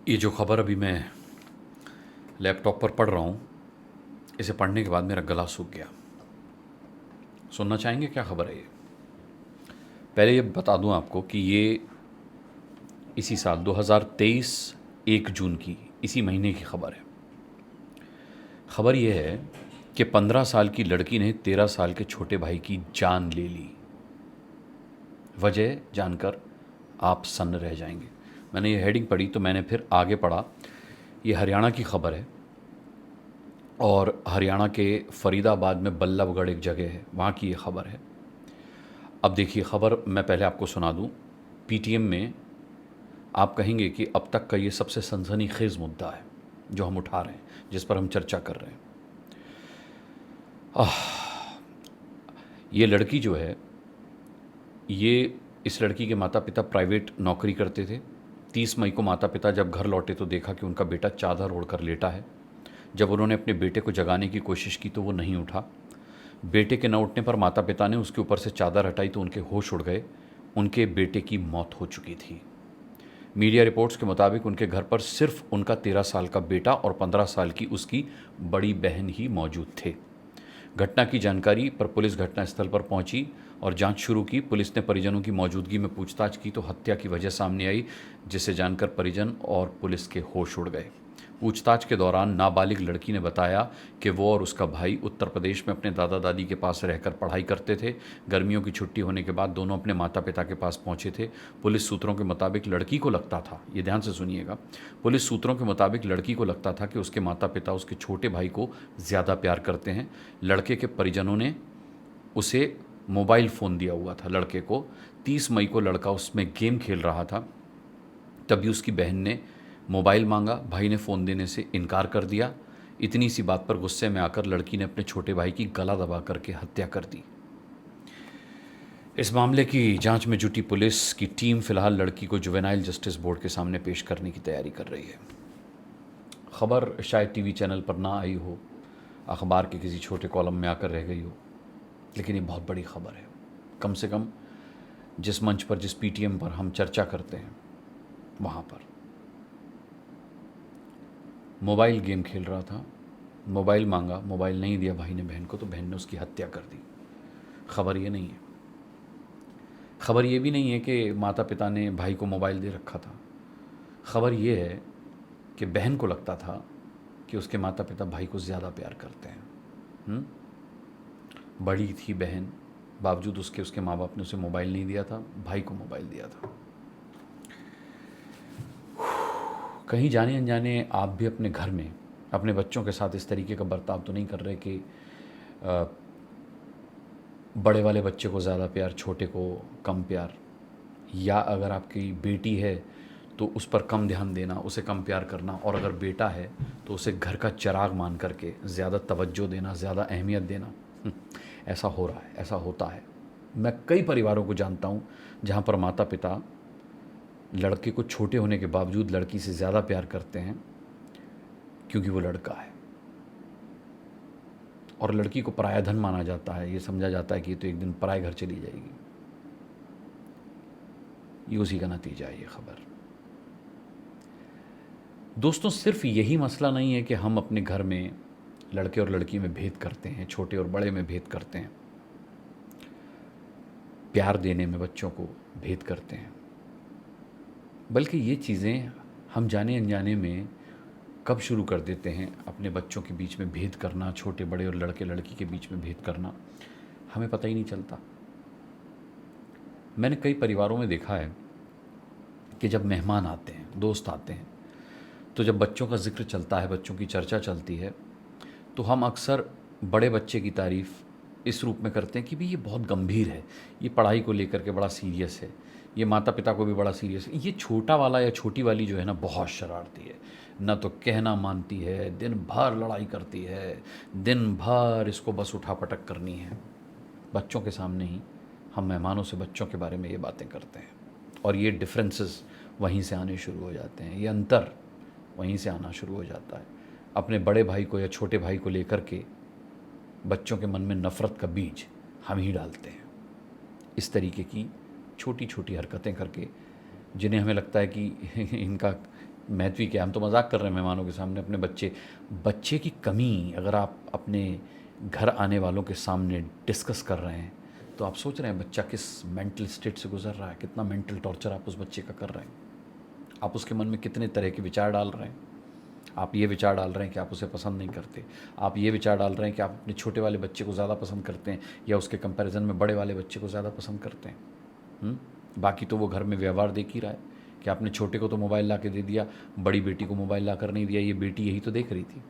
ये जो ख़बर अभी मैं लैपटॉप पर पढ़ रहा हूँ, इसे पढ़ने के बाद मेरा गला सूख गया। सुनना चाहेंगे क्या ख़बर है ये? पहले ये बता दूँ आपको कि ये इसी साल 2023 1 जून की इसी महीने की ख़बर है। ख़बर ये है कि 15 साल की लड़की ने 13 साल के छोटे भाई की जान ले ली। वजह जानकर आप सन्न रह जाएंगे। मैंने ये हेडिंग पढ़ी तो मैंने फिर आगे पढ़ा। ये हरियाणा की ख़बर है और हरियाणा के फ़रीदाबाद में बल्लभगढ़ एक जगह है, वहाँ की ये ख़बर है। अब देखिए, ख़बर मैं पहले आपको सुना दूँ। पीटीएम में आप कहेंगे कि अब तक का ये सबसे सनसनीखेज़ मुद्दा है जो हम उठा रहे हैं, जिस पर हम चर्चा कर रहे हैं। ये लड़की जो है, इस लड़की के माता पिता प्राइवेट नौकरी करते थे। 30 मई को माता पिता जब घर लौटे तो देखा कि उनका बेटा चादर ओढ़कर लेटा है। जब उन्होंने अपने बेटे को जगाने की कोशिश की तो वो नहीं उठा। बेटे के न उठने पर माता पिता ने उसके ऊपर से चादर हटाई तो उनके होश उड़ गए। उनके बेटे की मौत हो चुकी थी। मीडिया रिपोर्ट्स के मुताबिक उनके घर पर सिर्फ उनका 13 साल का बेटा और 15 साल की उसकी बड़ी बहन ही मौजूद थे। घटना की जानकारी पर पुलिस घटनास्थल पर पहुंची और जांच शुरू की। पुलिस ने परिजनों की मौजूदगी में पूछताछ की तो हत्या की वजह सामने आई, जिसे जानकर परिजन और पुलिस के होश उड़ गए। पूछताछ के दौरान नाबालिग लड़की ने बताया कि वो और उसका भाई उत्तर प्रदेश में अपने दादा दादी के पास रहकर पढ़ाई करते थे। गर्मियों की छुट्टी होने के बाद दोनों अपने माता पिता के पास पहुंचे थे। पुलिस सूत्रों के मुताबिक लड़की को लगता था, ये ध्यान से सुनिएगा, पुलिस सूत्रों के मुताबिक लड़की को लगता था कि उसके माता पिता उसके छोटे भाई को ज़्यादा प्यार करते हैं। लड़के के परिजनों ने उसे मोबाइल फ़ोन दिया हुआ था लड़के को। 30 मई को लड़का उसमें गेम खेल रहा था, तभी उसकी बहन ने मोबाइल मांगा। भाई ने फ़ोन देने से इनकार कर दिया। इतनी सी बात पर गुस्से में आकर लड़की ने अपने छोटे भाई की गला दबा करके हत्या कर दी। इस मामले की जांच में जुटी पुलिस की टीम फिलहाल लड़की को जुवेनाइल जस्टिस बोर्ड के सामने पेश करने की तैयारी कर रही है। खबर शायद टीवी चैनल पर ना आई हो, अखबार के किसी छोटे कॉलम में आकर रह गई हो, लेकिन ये बहुत बड़ी खबर है। कम से कम जिस मंच पर, जिस पीटीएम पर हम चर्चा करते हैं, वहाँ पर मोबाइल गेम खेल रहा था, मोबाइल मांगा, मोबाइल नहीं दिया भाई ने बहन को, तो बहन ने उसकी हत्या कर दी। खबर ये नहीं है। खबर ये भी नहीं है कि माता पिता ने भाई को मोबाइल दे रखा था। खबर ये है कि बहन को लगता था कि उसके माता पिता भाई को ज़्यादा प्यार करते हैं। बड़ी थी बहन, बावजूद उसके माँ बाप ने उसे मोबाइल नहीं दिया था, भाई को मोबाइल दिया था। कहीं जाने अनजाने आप भी अपने घर में अपने बच्चों के साथ इस तरीके का बर्ताव तो नहीं कर रहे कि बड़े वाले बच्चे को ज़्यादा प्यार, छोटे को कम प्यार, या अगर आपकी बेटी है तो उस पर कम ध्यान देना, उसे कम प्यार करना, और अगर बेटा है तो उसे घर का चिराग मान करके ज़्यादा तवज्जो देना, ज़्यादा अहमियत देना। ऐसा हो रहा है, ऐसा होता है। मैं कई परिवारों को जानता हूँ जहाँ पर माता पिता लड़के को छोटे होने के बावजूद लड़की से ज़्यादा प्यार करते हैं क्योंकि वो लड़का है, और लड़की को पराया धन माना जाता है। ये समझा जाता है कि ये तो एक दिन पराए घर चली जाएगी। ये उसी का नतीजा है ये खबर। दोस्तों, सिर्फ यही मसला नहीं है कि हम अपने घर में लड़के और लड़की में भेद करते हैं, छोटे और बड़े में भेद करते हैं, प्यार देने में बच्चों को भेद करते हैं, बल्कि ये चीज़ें हम जाने अनजाने में कब शुरू कर देते हैं अपने बच्चों के बीच में भेद करना, छोटे बड़े और लड़के लड़की के बीच में भेद करना, हमें पता ही नहीं चलता। मैंने कई परिवारों में देखा है कि जब मेहमान आते हैं, दोस्त आते हैं, तो जब बच्चों का जिक्र चलता है, बच्चों की चर्चा चलती है, तो हम अक्सर बड़े बच्चे की तारीफ़ इस रूप में करते हैं कि भाई ये बहुत गंभीर है, ये पढ़ाई को लेकर के बड़ा सीरियस है, ये माता पिता को भी बड़ा सीरियस है। ये छोटा वाला या छोटी वाली जो है ना, बहुत शरारती है, ना तो कहना मानती है, दिन भर लड़ाई करती है, दिन भर इसको बस उठापटक करनी है। बच्चों के सामने ही हम मेहमानों से बच्चों के बारे में ये बातें करते हैं, और ये डिफरेंसेस वहीं से आने शुरू हो जाते हैं, ये अंतर वहीं से आना शुरू हो जाता है। अपने बड़े भाई को या छोटे भाई को लेकर के बच्चों के मन में नफ़रत का बीज हम ही डालते हैं, इस तरीके की छोटी छोटी हरकतें करके, जिन्हें हमें लगता है कि इनका महत्व क्या, हम तो मजाक कर रहे हैं मेहमानों के सामने अपने बच्चे की कमी अगर आप अपने घर आने वालों के सामने डिस्कस कर रहे हैं तो आप सोच रहे हैं बच्चा किस मेंटल स्टेट से गुजर रहा है, कितना मेंटल टॉर्चर आप उस बच्चे का कर रहे हैं, आप उसके मन में कितने तरह के विचार डाल रहे हैं। आप ये विचार डाल रहे हैं कि आप उसे पसंद नहीं करते, आप ये विचार डाल रहे हैं कि आप अपने छोटे वाले बच्चे को ज़्यादा पसंद करते हैं या उसके कंपैरिजन में बड़े वाले बच्चे को ज़्यादा पसंद करते हैं। बाकी तो वो घर में व्यवहार देख ही रहा है कि आपने छोटे को तो मोबाइल ला के दे दिया, बड़ी बेटी को मोबाइल ला कर नहीं दिया। ये बेटी यही तो देख रही थी,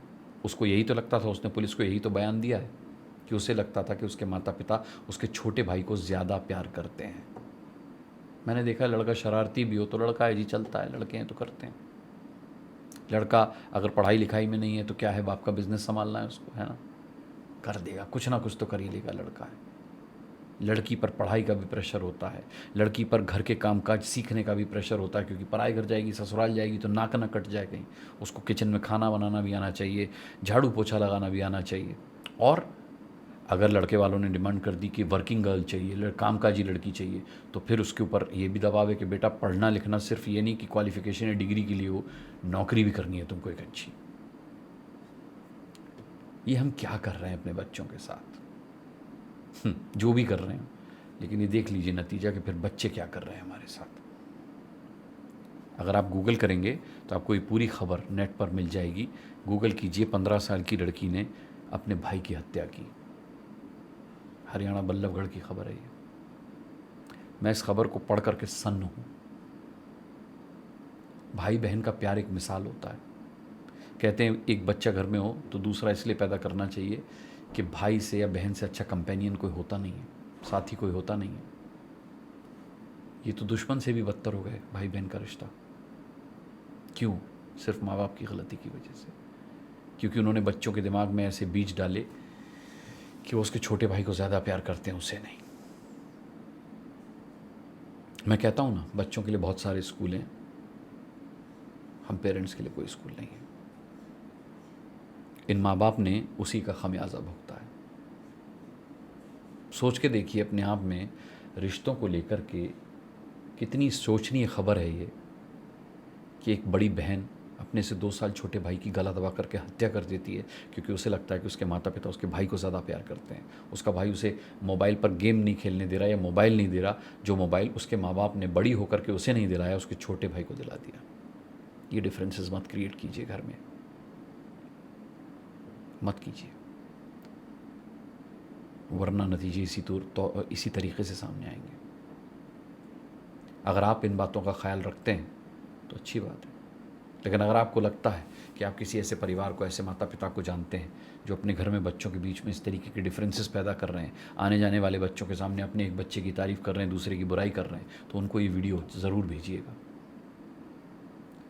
उसको यही तो लगता था, उसने पुलिस को यही तो बयान दिया है कि उसे लगता था कि उसके माता पिता उसके छोटे भाई को ज़्यादा प्यार करते हैं। मैंने देखा लड़का शरारती भी हो तो लड़का है जी, चलता है, लड़के हैं तो करते हैं। लड़का अगर पढ़ाई लिखाई में नहीं है तो क्या है, बाप का बिजनेस संभालना है उसको, है ना, कर देगा, कुछ ना कुछ तो कर ही लेगा, लड़का है। लड़की पर पढ़ाई का भी प्रेशर होता है, लड़की पर घर के कामकाज सीखने का भी प्रेशर होता है, क्योंकि पराए घर जाएगी, ससुराल जाएगी तो नाक ना कट जाए कहीं। उसको किचन में खाना बनाना भी आना चाहिए, झाड़ू पोछा लगाना भी आना चाहिए। और अगर लड़के वालों ने डिमांड कर दी कि वर्किंग गर्ल चाहिए, कामकाजी लड़की चाहिए, तो फिर उसके ऊपर ये भी दबाव है कि बेटा पढ़ना लिखना सिर्फ ये नहीं कि क्वालिफिकेशन या डिग्री के लिए हो, नौकरी भी करनी है तुमको एक अच्छी। ये हम क्या कर रहे हैं अपने बच्चों के साथ? जो भी कर रहे हैं, लेकिन ये देख लीजिए नतीजा कि फिर बच्चे क्या कर रहे हैं हमारे साथ। अगर आप गूगल करेंगे तो आपको ये पूरी खबर नेट पर मिल जाएगी। गूगल कीजिए, 15 साल की लड़की ने अपने भाई की हत्या की। हरियाणा बल्लभगढ़ की खबर है ये। मैं इस खबर को पढ़ करके सन्न हूँ। भाई बहन का प्यार एक मिसाल होता है। कहते हैं एक बच्चा घर में हो तो दूसरा इसलिए पैदा करना चाहिए कि भाई से या बहन से अच्छा कंपेनियन कोई होता नहीं है, साथी कोई होता नहीं है। ये तो दुश्मन से भी बदतर हो गए भाई बहन का रिश्ता। क्यों? सिर्फ माँ बाप की गलती की वजह से, क्योंकि उन्होंने बच्चों के दिमाग में ऐसे बीज डाले कि वो उसके छोटे भाई को ज़्यादा प्यार करते हैं, उसे नहीं। मैं कहता हूँ ना, बच्चों के लिए बहुत सारे स्कूल हैं, हम पेरेंट्स के लिए कोई स्कूल नहीं है। इन माँ बाप ने उसी का खमियाजा भुगता है। सोच के देखिए अपने आप में, रिश्तों को लेकर के कितनी सोचनीय खबर है ये कि एक बड़ी बहन अपने से 2 साल छोटे भाई की गला दबा करके हत्या कर देती है, क्योंकि उसे लगता है कि उसके माता पिता उसके भाई को ज़्यादा प्यार करते हैं। उसका भाई उसे मोबाइल पर गेम नहीं खेलने दे रहा या मोबाइल नहीं दे रहा, जो मोबाइल उसके माँ बाप ने बड़ी होकर के उसे नहीं दिलाया, उसके छोटे भाई को दिला दिया। ये डिफरेंसेस मत क्रिएट कीजिए घर में, मत कीजिए, वरना नतीजे इसी तरीके से सामने आएंगे। अगर आप इन बातों का ख्याल रखते हैं तो अच्छी बात है, लेकिन अगर आपको लगता है कि आप किसी ऐसे परिवार को, ऐसे माता पिता को जानते हैं जो अपने घर में बच्चों के बीच में इस तरीके के डिफरेंसेस पैदा कर रहे हैं, आने जाने वाले बच्चों के सामने अपने एक बच्चे की तारीफ़ कर रहे हैं, दूसरे की बुराई कर रहे हैं, तो उनको ये वीडियो ज़रूर भेजिएगा,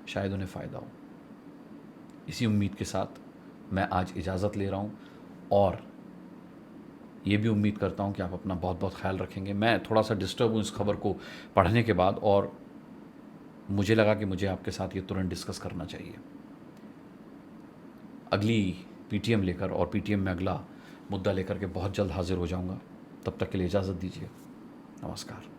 शायद उन्हें फ़ायदा हो। इसी उम्मीद के साथ मैं आज इजाज़त ले रहा हूँ और ये भी उम्मीद करता हूँ कि आप अपना बहुत बहुत ख्याल रखेंगे। मैं थोड़ा सा डिस्टर्ब हूँ इस खबर को पढ़ने के बाद, और मुझे लगा कि मुझे आपके साथ ये तुरंत डिस्कस करना चाहिए। अगली पीटीएम लेकर और पीटीएम में अगला मुद्दा लेकर के बहुत जल्द हाजिर हो जाऊंगा। तब तक के लिए इजाज़त दीजिए। नमस्कार।